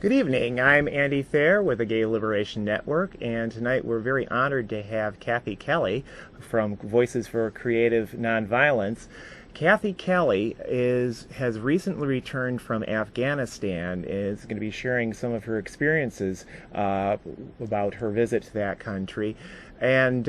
Good evening. I'm Andy Thayer with the Gay Liberation Network, and tonight we're very honored to have Kathy Kelly from Voices for Creative Nonviolence. Kathy Kelly has recently returned from Afghanistan, is going to be sharing some of her experiences about her visit to that country. And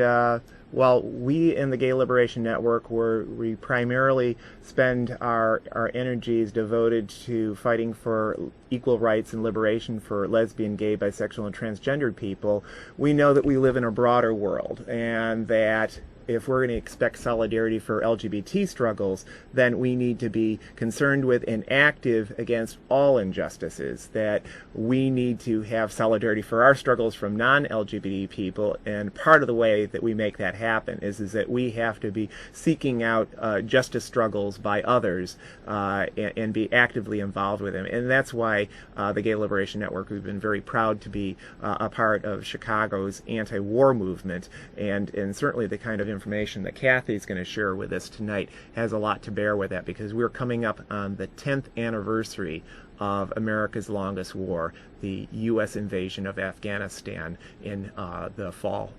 while we in the Gay Liberation Network, we primarily spend our energies devoted to fighting for equal rights and liberation for lesbian, gay, bisexual, and transgendered people, we know that we live in a broader world, and that if we're going to expect solidarity for LGBT struggles, then we need to be concerned with and active against all injustices, that we need to have solidarity for our struggles from non-LGBT people, and part of the way that we make that happen is that we have to be seeking out justice struggles by others and be actively involved with them. And that's why the Gay Liberation Network has been very proud to be a part of Chicago's anti-war movement, and certainly the kind of information that Kathy's going to share with us tonight has a lot to bear with that, because we're coming up on the 10th anniversary of America's longest war, the U.S. invasion of Afghanistan in the fall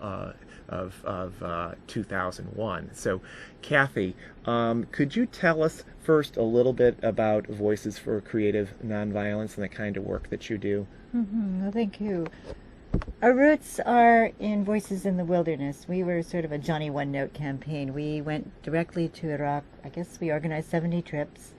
of 2001. So, Kathy, could you tell us first a little bit about Voices for Creative Nonviolence and the kind of work that you do? Well, thank you. Our roots are in Voices in the Wilderness. We were sort of a Johnny One Note campaign. We went directly to Iraq. I guess we organized 70 trips.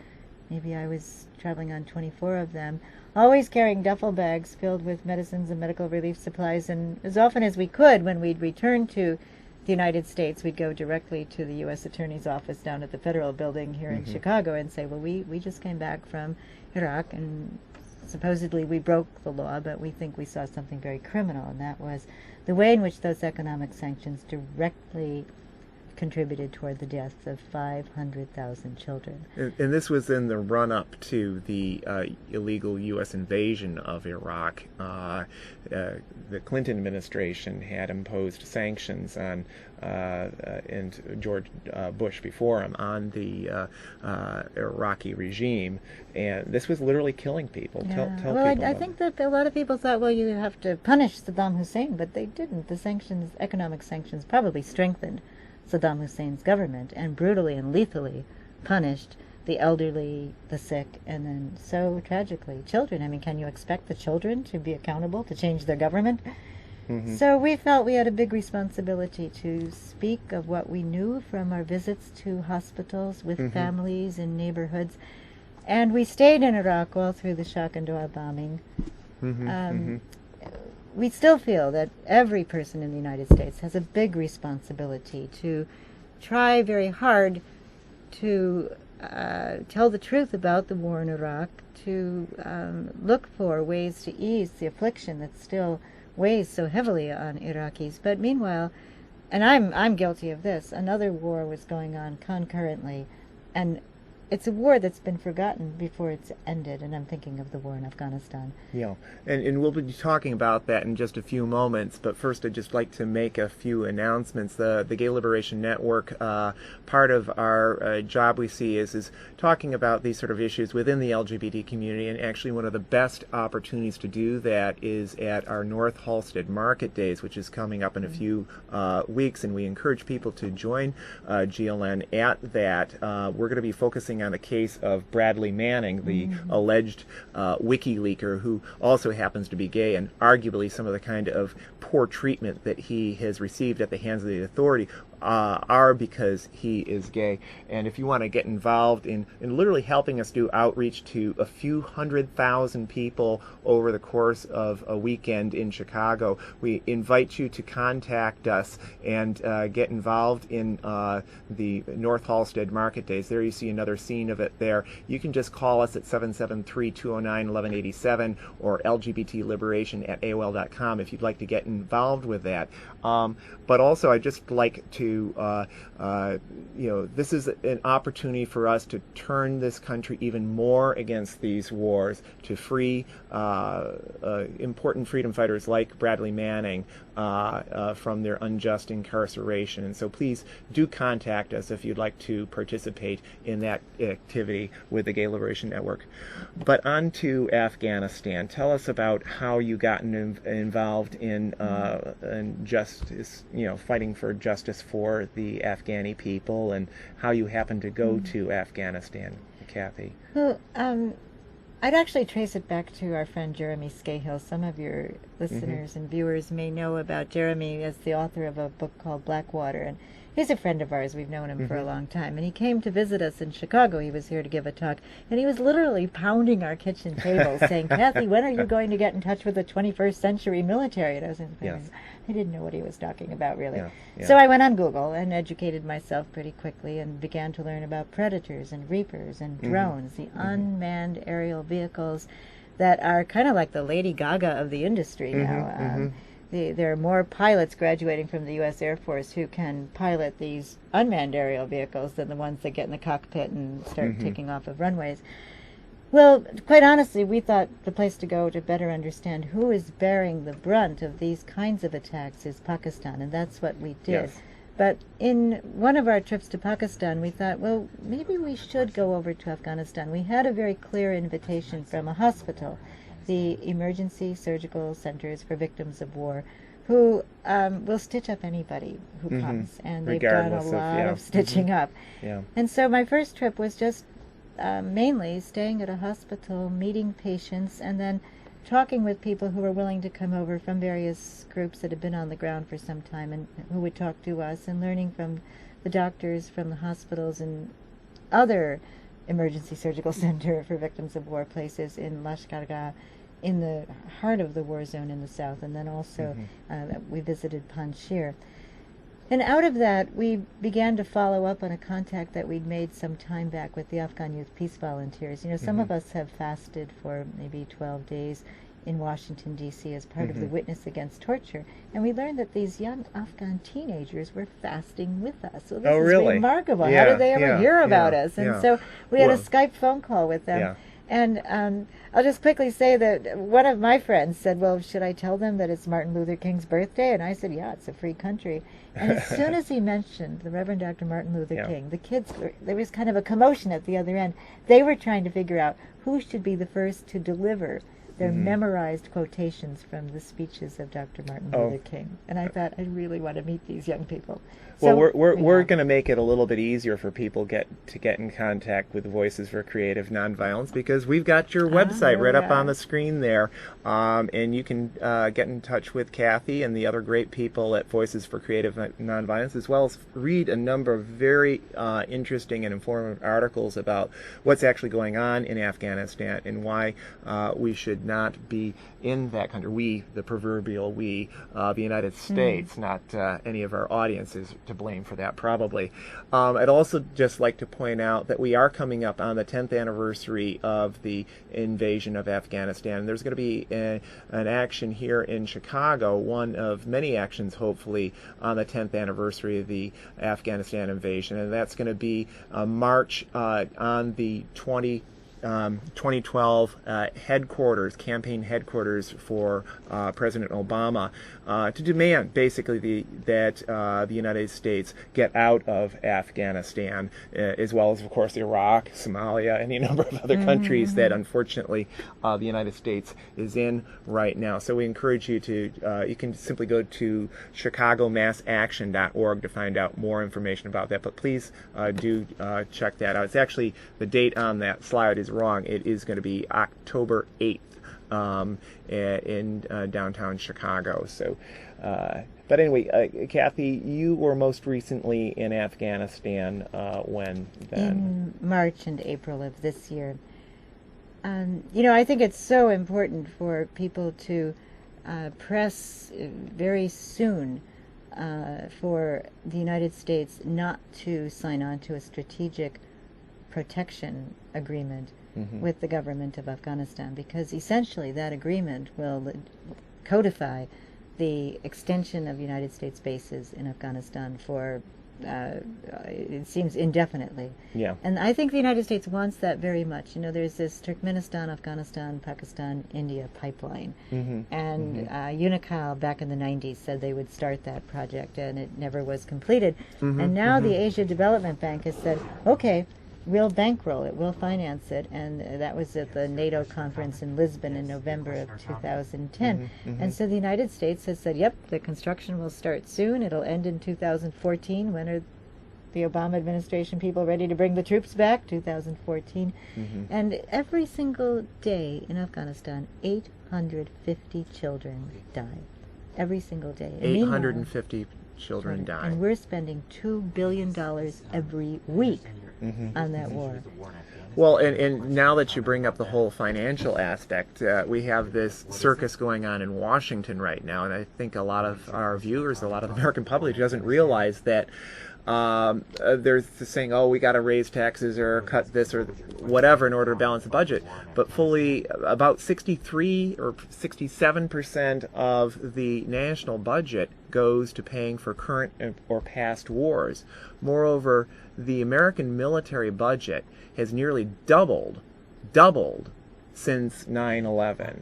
Maybe I was traveling on 24 of them, always carrying duffel bags filled with medicines and medical relief supplies. And as often as we could, when we'd return to the United States, we'd go directly to the U.S. Attorney's Office down at the Federal Building here in Chicago and say, well, we just came back from Iraq, and supposedly we broke the law, but we think we saw something very criminal, and that was the way in which those economic sanctions directly contributed toward the deaths of 500,000 children. And this was in the run-up to the illegal U.S. invasion of Iraq. The Clinton administration had imposed sanctions on, and George Bush before him, on the Iraqi regime, and this was literally killing people. Yeah. Tell well, people I think that a lot of people thought, well, you have to punish Saddam Hussein, but they didn't. The sanctions, economic sanctions, probably strengthened Saddam Hussein's government and brutally and lethally punished the elderly, the sick, and then so tragically children. I mean, can you expect the children to be accountable to change their government? So we felt we had a big responsibility to speak of what we knew from our visits to hospitals with families in neighborhoods. And we stayed in Iraq all through the shock and awe bombing. We still feel that every person in the United States has a big responsibility to try very hard to tell the truth about the war in Iraq, to look for ways to ease the affliction that still weighs so heavily on Iraqis. But meanwhile, and I'm guilty of this, another war was going on concurrently, and it's a war that's been forgotten before it's ended, and I'm thinking of the war in Afghanistan. Yeah, and we'll be talking about that in just a few moments, but first I'd just like to make a few announcements. The Gay Liberation Network, part of our job we see is talking about these sort of issues within the LGBT community, and actually one of the best opportunities to do that is at our North Halstead Market Days, which is coming up in a few weeks, and we encourage people to join GLN at that. We're going to be focusing on the case of Bradley Manning, the alleged WikiLeaker, who also happens to be gay, and arguably some of the kind of poor treatment that he has received at the hands of the authority are because he is gay. And if you want to get involved in literally helping us do outreach to a few 100,000 people over the course of a weekend in Chicago, we invite you to contact us and get involved in the North Halstead Market Days. There you see another scene of it there. You can just call us at 773-209-1187 or lgbtliberation@aol.com if you'd like to get involved with that. But also I'd just like to this is an opportunity for us to turn this country even more against these wars, to free important freedom fighters like Bradley Manning from their unjust incarceration. And so please do contact us if you'd like to participate in that activity with the Gay Liberation Network. But on to Afghanistan. Tell us about how you got involved in justice, fighting for justice for the Afghani people, and how you happened to go to Afghanistan, Kathy. Well, I'd actually trace it back to our friend Jeremy Scahill. Some of your listeners and viewers may know about Jeremy as the author of a book called Blackwater, and he's a friend of ours. We've known him for a long time, and he came to visit us in Chicago. He was here to give a talk, and he was literally pounding our kitchen table saying, Kathy, when are you going to get in touch with the 21st century military? And I was thinking, I didn't know what he was talking about, really. Yeah, yeah. So I went on Google and educated myself pretty quickly and began to learn about predators and reapers and drones, the unmanned aerial vehicles that are kind of like the Lady Gaga of the industry now. There are more pilots graduating from the U.S. Air Force who can pilot these unmanned aerial vehicles than the ones that get in the cockpit and start taking off of runways. Well, quite honestly, we thought the place to go to better understand who is bearing the brunt of these kinds of attacks is Pakistan, and that's what we did. Yes. But in one of our trips to Pakistan, we thought, well, maybe we should go over to Afghanistan. We had a very clear invitation from a hospital, the Emergency Surgical Centers for Victims of War, who will stitch up anybody who comes, and they've done a lot of stitching up. Yeah. And so my first trip was just mainly staying at a hospital, meeting patients, and then talking with people who were willing to come over from various groups that had been on the ground for some time and who would talk to us, and learning from the doctors from the hospitals and other emergency surgical center for victims of war places in Lashkargah, in the heart of the war zone in the south, and then also we visited Panjshir. And out of that, we began to follow up on a contact that we'd made some time back with the Afghan Youth Peace Volunteers. Some of us have fasted for maybe 12 days in Washington, D.C. as part of the Witness Against Torture, and we learned that these young Afghan teenagers were fasting with us. So this is remarkable. How did they ever hear about us? And so we had a Skype phone call with them. Yeah. And I'll just quickly say that one of my friends said, well, should I tell them that it's Martin Luther King's birthday? And I said, yeah, it's a free country. And as soon as he mentioned the Reverend Dr. Martin Luther King, the kids, there was kind of a commotion at the other end. They were trying to figure out who should be the first to deliver their memorized quotations from the speeches of Dr. Martin Luther King. And I thought, I really want to meet these young people. Well, we're going to make it a little bit easier for people to get in contact with Voices for Creative Nonviolence, because we've got your website right up on the screen there, and you can get in touch with Kathy and the other great people at Voices for Creative Nonviolence, as well as read a number of very interesting and informative articles about what's actually going on in Afghanistan and why we should not be in that country. We, the proverbial we, the United States, not any of our audiences to blame for that, probably. I'd also just like to point out that we are coming up on the 10th anniversary of the invasion of Afghanistan. There's going to be an action here in Chicago, one of many actions, hopefully, on the 10th anniversary of the Afghanistan invasion, and that's going to be a march on the 2012 campaign headquarters for President Obama to demand basically that the United States get out of Afghanistan, as well as, of course, Iraq, Somalia, any number of other countries that unfortunately the United States is in right now. So we encourage you to, you can simply go to chicagomassaction.org to find out more information about that, but please do check that out. It's actually, the date on that slide is wrong. It is going to be October 8th in downtown Chicago. So, but anyway, Kathy, you were most recently in Afghanistan when then? In March and April of this year. I think it's so important for people to press very soon for the United States not to sign on to a strategic protection agreement with the government of Afghanistan, because essentially that agreement will codify the extension of United States bases in Afghanistan for it seems indefinitely. Yeah. And I think the United States wants that very much. There's this Turkmenistan, Afghanistan, Pakistan, India pipeline. And UNICAL back in the 90s said they would start that project, and it never was completed. And now the Asia Development Bank has said, okay, we'll bankroll it, we'll finance it, and that was at the NATO conference in Lisbon in November of 2010. And so the United States has said, yep, the construction will start soon, it'll end in 2014. When are the Obama administration people ready to bring the troops back? 2014. And every single day in Afghanistan, 850 children die. Every single day. 850 children die. And we're spending $2 billion every week on that war. Well, and now that you bring up the whole financial aspect, we have this circus going on in Washington right now, and I think a lot of our viewers, a lot of the American public doesn't realize that there's this saying, oh, we got to raise taxes or cut this or whatever in order to balance the budget. But fully about 63 or 67% of the national budget goes to paying for current or past wars. Moreover, the American military budget has nearly doubled since 9/11.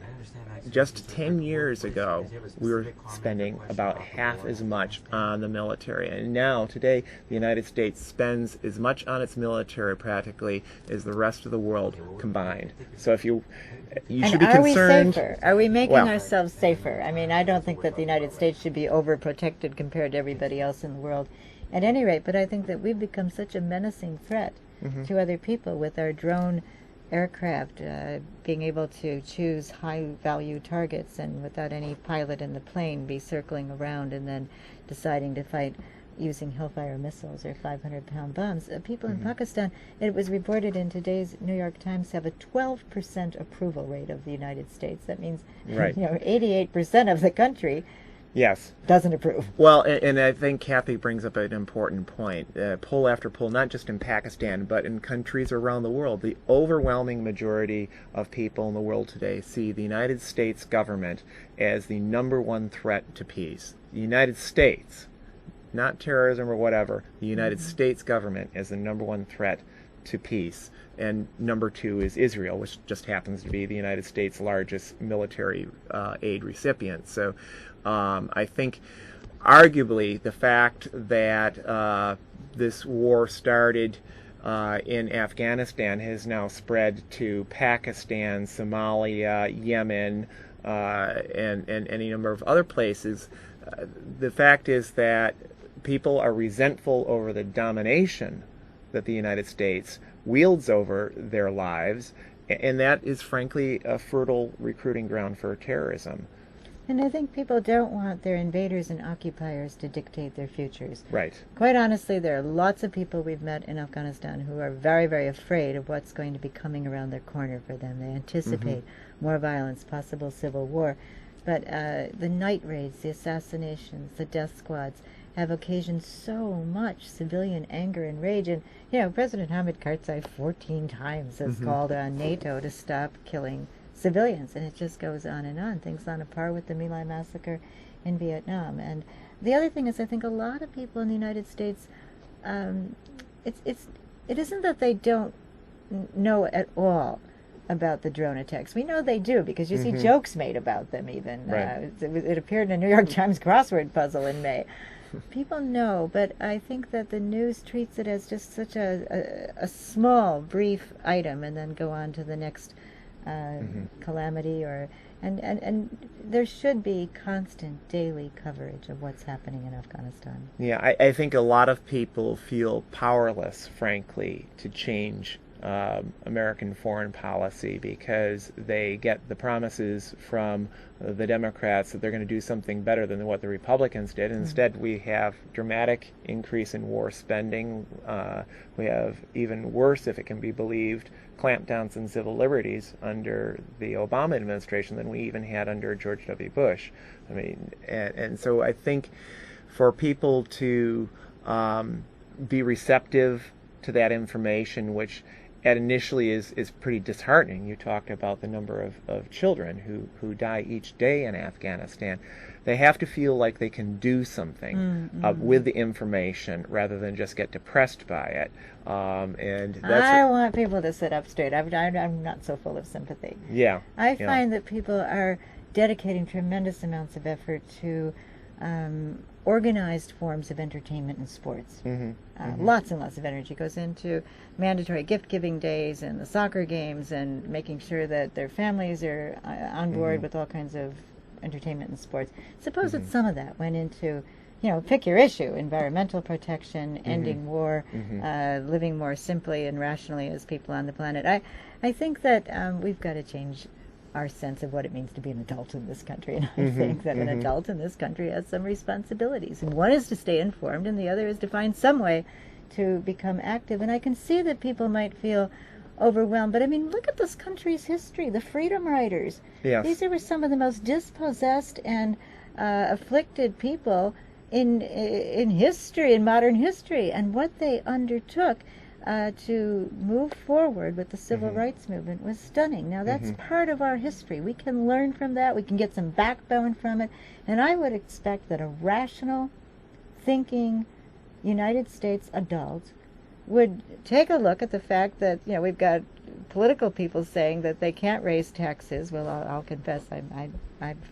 Just 10 years ago, we were spending about half as much on the military. And now, today, the United States spends as much on its military practically as the rest of the world combined. So if you should be concerned. Are we safer? Are we making ourselves safer? I mean, I don't think that the United States should be overprotected compared to everybody else in the world. At any rate, but I think that we've become such a menacing threat to other people with our drone aircraft being able to choose high-value targets and without any pilot in the plane be circling around and then deciding to fight using Hellfire missiles or 500-pound bombs. People in Pakistan, it was reported in today's New York Times, have a 12% approval rate of the United States. That means 88% of the country doesn't approve. Well, and I think Kathy brings up an important point. Poll after poll, not just in Pakistan, but in countries around the world, the overwhelming majority of people in the world today see the United States government as the #1 threat to peace. The United States, not terrorism or whatever, the United States government as the #1 threat to peace. And #2 is Israel, which just happens to be the United States' largest military aid recipient. So I think arguably the fact that this war started in Afghanistan has now spread to Pakistan, Somalia, Yemen, and any number of other places. The fact is that people are resentful over the domination that the United States wields over their lives, and that is frankly a fertile recruiting ground for terrorism. And I think people don't want their invaders and occupiers to dictate their futures. Right. Quite honestly, there are lots of people we've met in Afghanistan who are very, very afraid of what's going to be coming around their corner for them. They anticipate more violence, possible civil war. But the night raids, the assassinations, the death squads have occasioned so much civilian anger and rage. And, President Hamid Karzai 14 times has called on NATO to stop killing civilians. And it just goes on and on. Things on a par with the My Lai massacre in Vietnam. And the other thing is, I think a lot of people in the United States, it isn't that they don't know at all about the drone attacks. We know they do because you see jokes made about them even. Right. It appeared in a New York Times crossword puzzle in May. People know, but I think that the news treats it as just such a small, brief item and then go on to the next calamity and there should be constant daily coverage of what's happening in Afghanistan. Yeah, I think a lot of people feel powerless, frankly, to change American foreign policy because they get the promises from the Democrats that they're going to do something better than what the Republicans did. Instead, we have dramatic increase in war spending. We have even worse, if it can be believed, clampdowns on civil liberties under the Obama administration than we even had under George W. Bush. I mean, and so I think for people to be receptive to that information, which initially is pretty disheartening. You talked about the number of children who die each day in Afghanistan. They have to feel like they can do something with the information rather than just get depressed by it. And I want people to sit up straight. I'm not so full of sympathy. Yeah. I find that people are dedicating tremendous amounts of effort to organized forms of entertainment and sports. Lots and lots of energy goes into mandatory gift-giving days and the soccer games and making sure that their families are on board with all kinds of entertainment and sports. Suppose that some of that went into, pick your issue, environmental protection, ending war, living more simply and rationally as people on the planet. I think that we've got to change our sense of what it means to be an adult in this country. And I think that an adult in this country has some responsibilities. And one is to stay informed, and the other is to find some way to become active. And I can see that people might feel overwhelmed. But I mean, look at this country's history. The Freedom Riders. Yes. These were some of the most dispossessed and afflicted people in history, in modern history. And what they undertook to move forward with the civil rights movement was stunning. Now, that's part of our history. We can learn from that. We can get some backbone from it. And I would expect that a rational, thinking United States adult would take a look at the fact that, we've got political people saying that they can't raise taxes. Well, I'll confess I've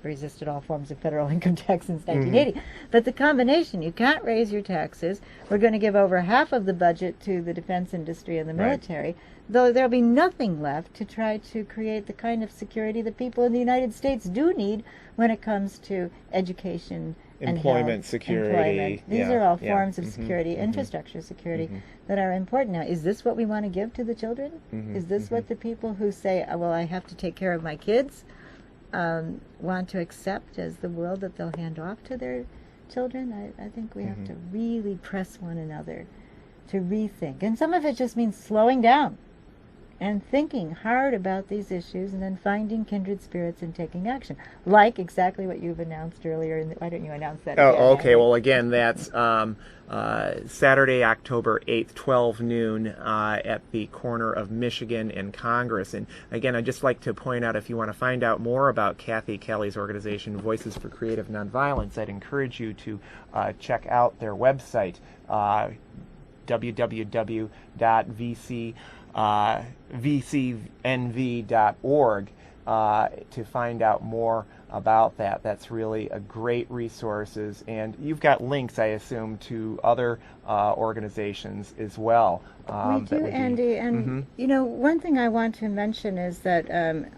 resisted all forms of federal income tax since 1980. But the combination, you can't raise your taxes. We're going to give over half of the budget to the defense industry and the military, though there'll be nothing left to try to create the kind of security that people in the United States do need when it comes to education, employment, and health, security. Employment. These are all forms of security, infrastructure security, that are important now. Is this what we want to give to the children? Is this what the people who say, well, I have to take care of my kids, want to accept as the world that they'll hand off to their children? I think we have to really press one another to rethink. And some of it just means slowing down and thinking hard about these issues and then finding kindred spirits and taking action. Like exactly what you've announced earlier. Why don't you announce that again? Oh, okay. Well, again, that's Saturday, October 8th, 12 noon at the corner of Michigan and Congress. And again, I'd just like to point out, if you want to find out more about Kathy Kelly's organization, Voices for Creative Nonviolence, I'd encourage you to check out their website, www.vcnv.org, to find out more about that. That's really a great resources, and you've got links, I assume, to other organizations as well. We do, Andy, and one thing I want to mention is that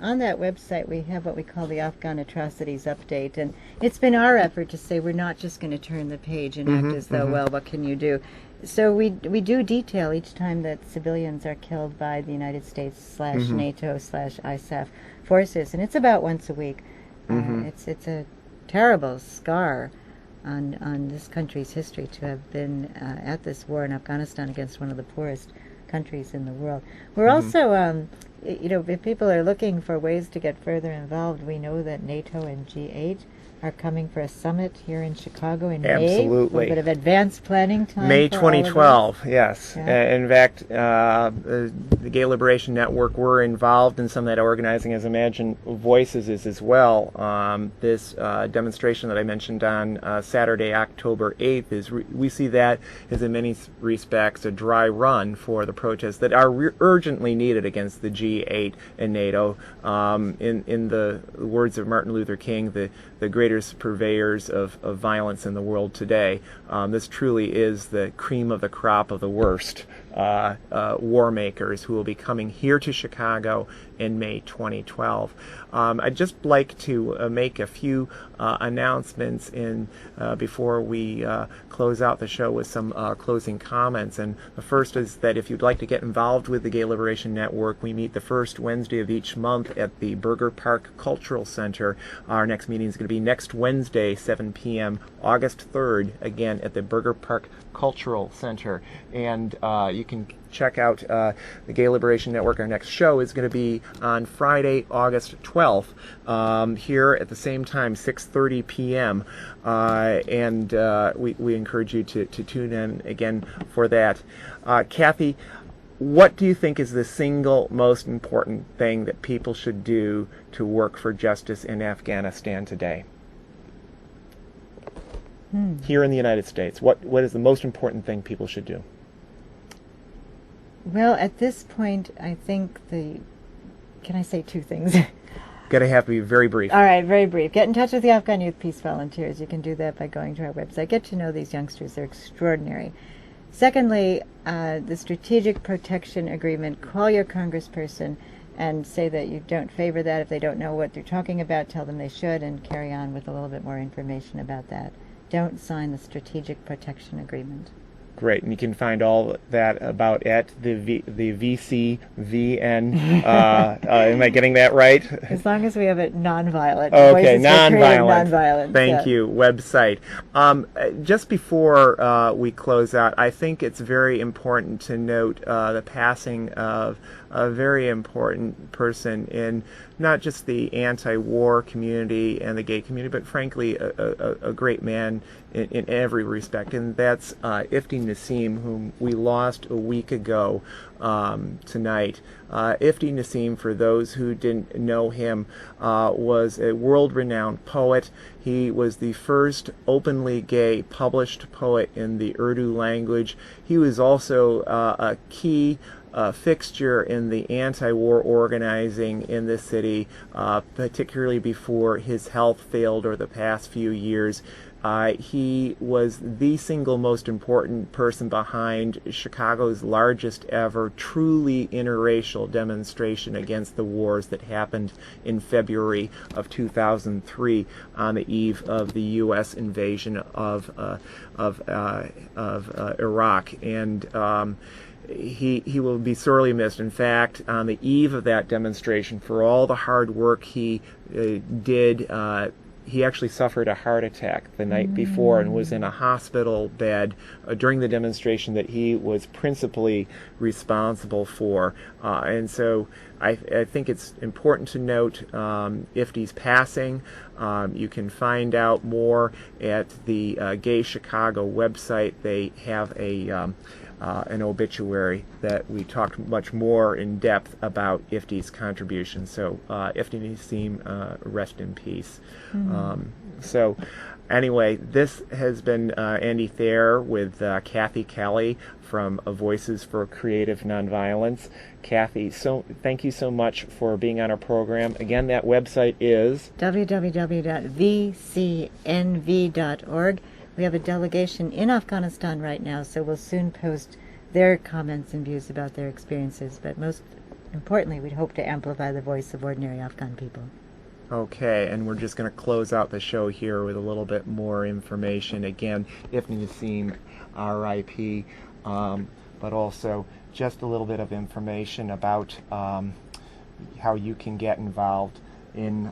on that website we have what we call the Afghan Atrocities Update, and it's been our effort to say we're not just going to turn the page and act as though, well, what can you do? So we do detail each time that civilians are killed by the United States / NATO / ISAF forces, and it's about once a week. It's a terrible scar on this country's history to have been at this war in Afghanistan against one of the poorest countries in the world. We're also, if people are looking for ways to get further involved, we know that NATO and G8 are coming for a summit here in Chicago in May. Absolutely. A little bit of advanced planning time. May for all of 2012, us. yes. Yeah. In fact, the Gay Liberation Network, we're involved in some of that organizing, as Imagine Voices is as well. This demonstration that I mentioned on Saturday, October 8th, we see that as in many respects a dry run for the protests that are urgently needed against the G8 and NATO. In the words of Martin Luther King, the greatest purveyors of violence in the world today. This truly is the cream of the crop of the worst war makers who will be coming here to Chicago in May 2012. I'd just like to make a few announcements before we close out the show with some closing comments. And the first is that if you'd like to get involved with the Gay Liberation Network, we meet the first Wednesday of each month at the Burger Park Cultural Center. Our next meeting is going to be next Wednesday, 7 p.m., August 3rd, again at the Burger Park Cultural Center. And you can check out the Gay Liberation Network. Our next show is going to be on Friday, August 12th, here at the same time, 6:30 p.m. And we encourage you to tune in again for that. Kathy, what do you think is the single most important thing that people should do to work for justice in Afghanistan today? Here in the United States, what is the most important thing people should do? Well, at this point, I think can I say two things? Gonna have to be very brief. All right, very brief. Get in touch with the Afghan Youth Peace Volunteers. You can do that by going to our website. Get to know these youngsters. They're extraordinary. Secondly, the Strategic Protection Agreement. Call your congressperson and say that you don't favor that. If they don't know what they're talking about, tell them they should, and carry on with a little bit more information about that. Don't sign the Strategic Protection Agreement. Great, and you can find all that about at the VCVN. Am I getting that right? As long as we have it nonviolent. Okay, nonviolent. Thank yeah. you. Website. Just before we close out, I think it's very important to note the passing of a very important person in not just the anti-war community and the gay community, but frankly a great man in every respect, and that's Ifti Nassim, whom we lost a week ago tonight. Ifti Nassim, for those who didn't know him, was a world-renowned poet. He was the first openly gay published poet in the Urdu language. He was also a key fixture in the anti-war organizing in the city, particularly before his health failed over the past few years. He was the single most important person behind Chicago's largest ever truly interracial demonstration against the wars that happened in February of 2003 on the eve of the U.S. invasion of Iraq. And he will be sorely missed. In fact, on the eve of that demonstration, for all the hard work he did, he actually suffered a heart attack the night before and was in a hospital bed during the demonstration that he was principally responsible for. And so I think it's important to note Ifti's passing. You can find out more at the Gay Chicago website. They have an obituary that we talked much more in depth about Ifti's contribution. So Ifti Nassim, rest in peace. So anyway, this has been Andy Thayer with Kathy Kelly from Voices for Creative Nonviolence. Kathy, so thank you so much for being on our program. Again, that website is www.vcnv.org. We have a delegation in Afghanistan right now, so we'll soon post their comments and views about their experiences. But most importantly, we'd hope to amplify the voice of ordinary Afghan people. Okay, and we're just going to close out the show here with a little bit more information. Again, Ifti Nassim, R.I.P., but also just a little bit of information about how you can get involved. in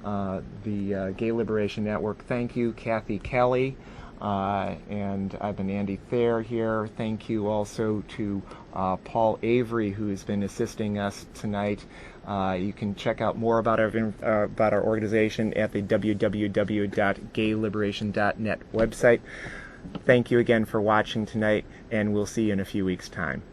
the Gay Liberation Network. Thank you, Kathy Kelly. And I've been Andy Thayer here. Thank you also to Paul Avery, who has been assisting us tonight. You can check out more about our organization at the www.gayliberation.net website. Thank you again for watching tonight, and we'll see you in a few weeks' time.